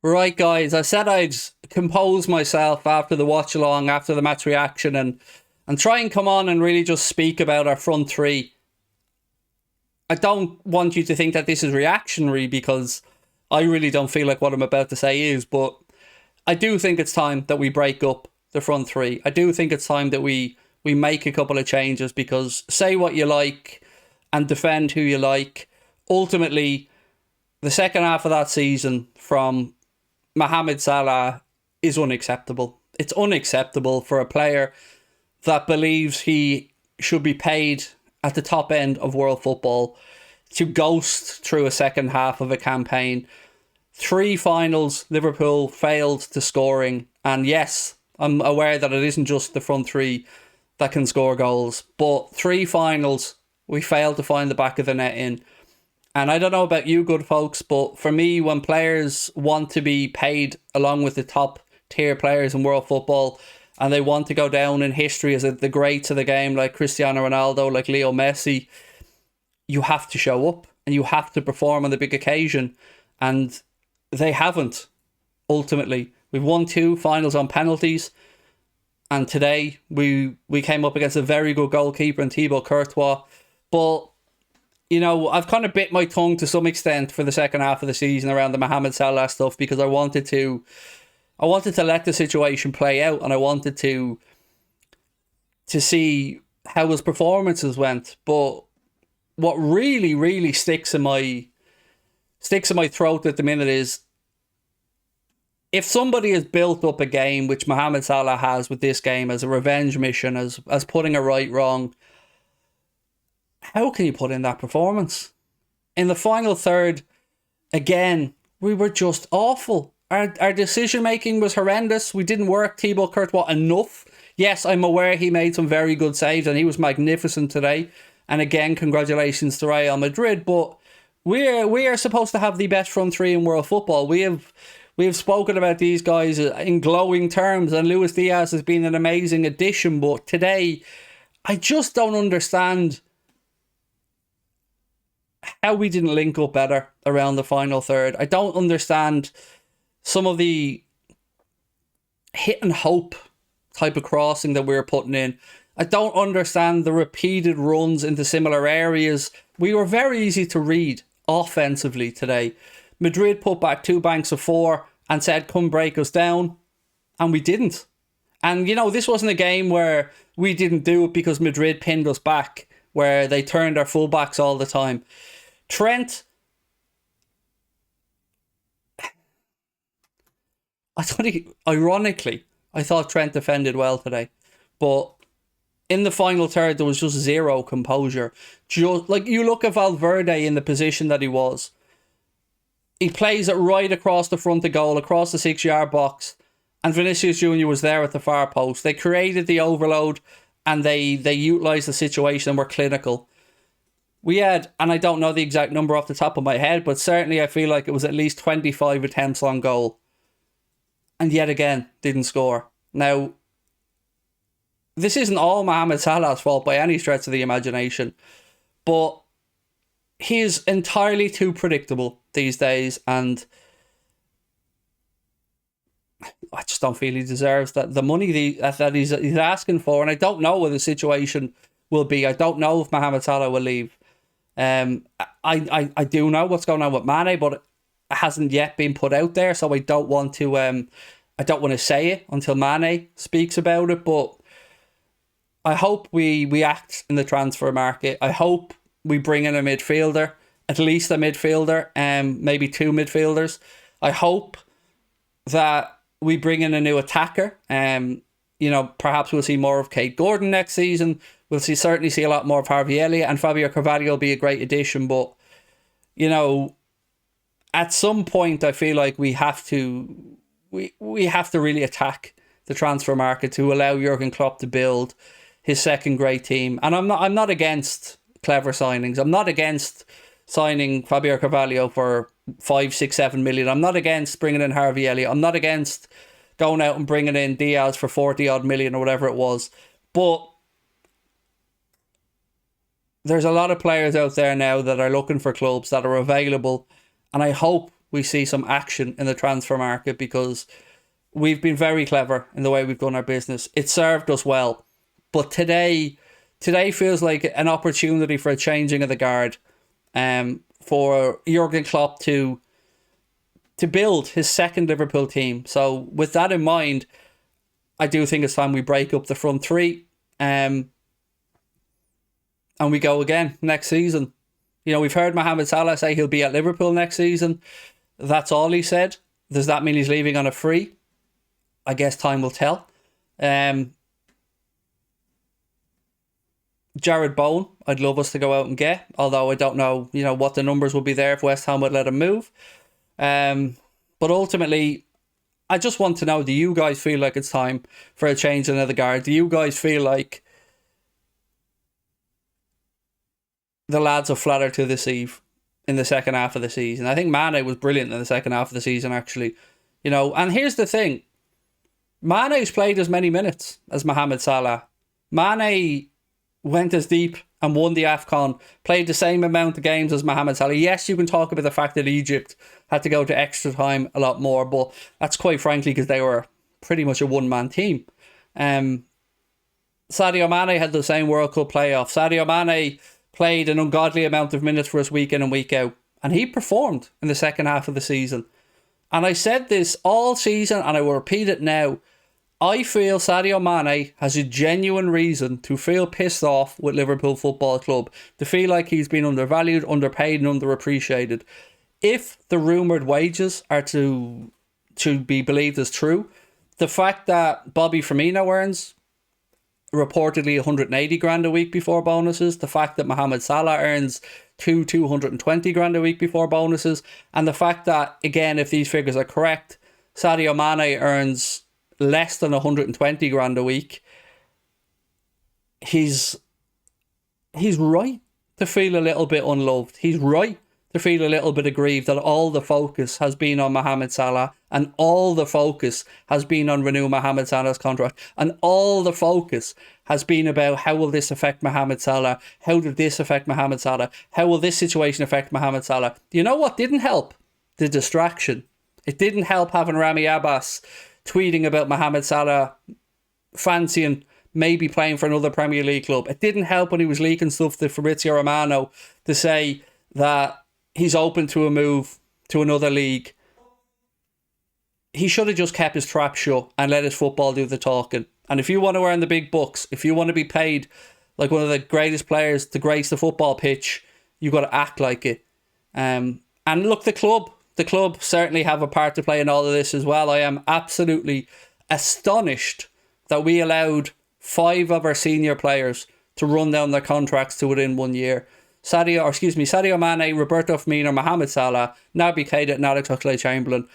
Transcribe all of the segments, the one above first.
Right, guys. I said I'd compose myself after the watch along, after the match reaction, and try and come on and really just speak about our front three. I don't want you to think that this is reactionary because I really don't feel like what I'm about to say is, but I do think it's time that we break up the front three. I do think it's time that we make a couple of changes because say what you like and defend who you like. Ultimately, the second half of that season from Mohamed Salah is unacceptable. It's unacceptable for a player that believes he should be paid at the top end of world football to ghost through a second half of a campaign. Three finals, Liverpool failed to scoring. And yes, I'm aware that it isn't just the front three that can score goals, but three finals, we failed to find the back of the net in. And I don't know about you good folks, but for me, when players want to be paid along with the top tier players in world football, and they want to go down in history as the greats of the game, like Cristiano Ronaldo, like Leo Messi, you have to show up and you have to perform on the big occasion. And they haven't, ultimately. We've won two finals on penalties. And today we came up against a very good goalkeeper in Thibaut Courtois. But you know, I've kind of bit my tongue to some extent for the second half of the season around the Mohamed Salah stuff because I wanted to let the situation play out and I wanted to see how his performances went. But what really sticks in my throat at the minute is if somebody has built up a game, which Mohamed Salah has with this game, as a revenge mission, as putting a right wrong, how can you put in that performance? In the final third, again, we were just awful. Our decision making was horrendous. We didn't work Thibaut Courtois enough. Yes, I'm aware he made some very good saves and he was magnificent today. And again, congratulations to Real Madrid. But we are supposed to have the best front three in world football. We have spoken about these guys in glowing terms, and Luis Diaz has been an amazing addition. But today, I just don't understand how we didn't link up better around the final third. I don't understand some of the hit and hope type of crossing that we were putting in. I don't understand the repeated runs into similar areas. We were very easy to read offensively today. Madrid put back two banks of four and said, come break us down. And we didn't. And, you know, this wasn't a game where we didn't do it because Madrid pinned us back, where they turned our fullbacks all the time. Trent, ironically, I thought Trent defended well today. But in the final third, there was just zero composure. Just like you look at Valverde in the position that he was. He plays it right across the front of goal, across the 6-yard box. And Vinicius Jr. was there at the far post. They created the overload and they utilised the situation and were clinical. We had, and I don't know the exact number off the top of my head, but certainly I feel like it was at least 25 attempts on goal. And yet again, didn't score. Now, this isn't all Mohamed Salah's fault by any stretch of the imagination, but he is entirely too predictable these days, and I just don't feel he deserves the money that he's asking for, and I don't know what the situation will be. I don't know if Mohamed Salah will leave. I do know what's going on with Mane, but it hasn't yet been put out there, so I don't want to say it until Mane speaks about it. But I hope we act in the transfer market. I hope we bring in a midfielder, at least a midfielder, maybe two midfielders. I hope that we bring in a new attacker. You know, perhaps we'll see more of Kate Gordon next season. We'll certainly see a lot more of Harvey Elliott, and Fabio Carvalho will be a great addition. But, you know, at some point, I feel like we have to really attack the transfer market to allow Jurgen Klopp to build his second great team. And I'm not against clever signings. I'm not against signing Fabio Carvalho for 5, 6, 7 million. I'm not against bringing in Harvey Elliott. I'm not against going out and bringing in Diaz for 40 odd million or whatever it was. But there's a lot of players out there now that are looking for clubs that are available, and I hope we see some action in the transfer market, because we've been very clever in the way we've done our business. It served us well. But today feels like an opportunity for a changing of the guard, for Jurgen Klopp to build his second Liverpool team. So with that in mind, I do think it's time we break up the front three, and we go again next season. You know, we've heard Mohamed Salah say he'll be at Liverpool next season. That's all he said. Does that mean he's leaving on a free? I guess time will tell. Jared Bowen, I'd love us to go out and get, although I don't know, what the numbers would be there if West Ham would let him move. But ultimately, I just want to know, do you guys feel like it's time for a change in the guard? Do you guys feel like the lads are flattered to deceive in the second half of the season? I think Mane was brilliant in the second half of the season, actually. And here's the thing. Mane's played as many minutes as Mohamed Salah. Mane went as deep and won the AFCON, played the same amount of games as Mohamed Salah. Yes, you can talk about the fact that Egypt had to go to extra time a lot more, but that's quite frankly because they were pretty much a one-man team. Sadio Mane had the same World Cup playoff. Sadio Mane played an ungodly amount of minutes for us week in and week out, and he performed in the second half of the season. And I said this all season, and I will repeat it now. I feel Sadio Mane has a genuine reason to feel pissed off with Liverpool Football Club, to feel like he's been undervalued, underpaid and underappreciated. If the rumoured wages are to be believed as true, the fact that Bobby Firmino earns reportedly 180 grand a week before bonuses, the fact that Mohamed Salah earns 220 grand a week before bonuses, and the fact that, again, if these figures are correct, Sadio Mane earns less than 120 grand a week, he's right to feel a little bit unloved. He's right to feel a little bit aggrieved that all the focus has been on Mohamed Salah, and all the focus has been on renewing Mohamed Salah's contract, and all the focus has been about how will this affect Mohamed Salah, how did this affect Mohamed Salah, how will this situation affect Mohamed Salah. You know what didn't help? The distraction. It didn't help having Rami Abbas tweeting about Mohamed Salah fancying maybe playing for another Premier League club. It didn't help when he was leaking stuff to Fabrizio Romano to say that he's open to a move to another league. He should have just kept his trap shut and let his football do the talking. And if you want to earn the big bucks, if you want to be paid like one of the greatest players to grace the football pitch, you got to act like it. And look, the club certainly have a part to play in all of this as well. I am absolutely astonished that we allowed 5 of our senior players to run down their contracts to within 1 year. Sadio Mane, Roberto Firmino, Mohamed Salah, Naby Keita and Alex Oxlade-Chamberlain.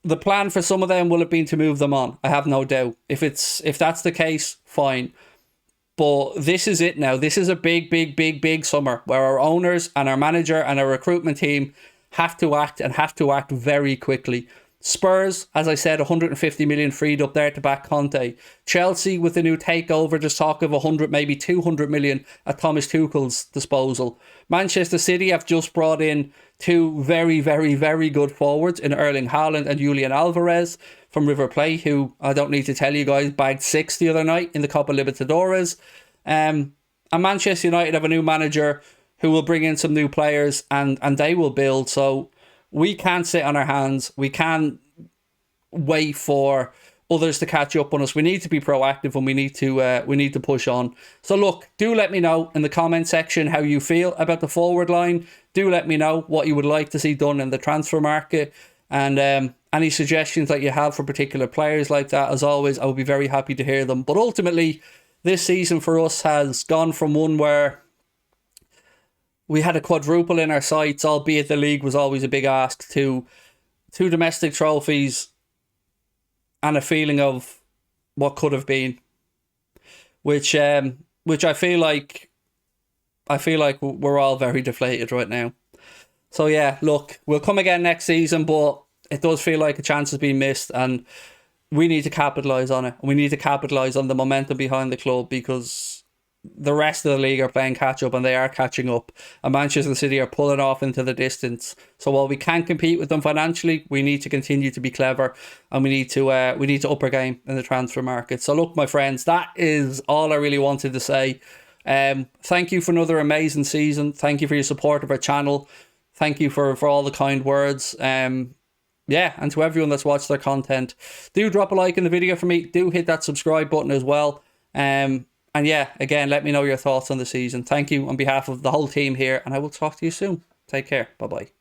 The plan for some of them will have been to move them on. I have no doubt. If that's the case, fine. But this is it now. This is a big summer where our owners and our manager and our recruitment team have to act very quickly. Spurs, as I said, 150 million freed up there to back Conte. Chelsea with the new takeover, just talk of 100, maybe 200 million at Thomas Tuchel's disposal. Manchester City have just brought in 2 very good forwards in Erling Haaland and Julian Alvarez from River Plate, who I don't need to tell you guys bagged 6 the other night in the Copa Libertadores. And Manchester United have a new manager who will bring in some new players and they will build. So we can't sit on our hands. We can't wait for others to catch up on us. We need to be proactive and we need to push on. So look, do let me know in the comment section how you feel about the forward line. Do let me know what you would like to see done in the transfer market, and any suggestions that you have for particular players like that. As always, I would be very happy to hear them. But ultimately, this season for us has gone from one where we had a quadruple in our sights, albeit the league was always a big ask, to 2 domestic trophies and a feeling of what could have been, which I feel like we're all very deflated right now. So yeah, look, we'll come again next season, but it does feel like a chance has been missed, and we need to capitalise on it. We need to capitalise on the momentum behind the club, because the rest of the league are playing catch up, and they are catching up, and Manchester City are pulling off into the distance. So while we can't compete with them financially, we need to continue to be clever, and we need to up our game in the transfer market. So look, my friends, that is all I really wanted to say. Thank you for another amazing season. Thank you for your support of our channel. Thank you for all the kind words. Yeah, and to everyone that's watched their content, do drop a like in the video for me. Do hit that subscribe button as well. And yeah, again, let me know your thoughts on the season. Thank you on behalf of the whole team here, and I will talk to you soon. Take care. Bye-bye.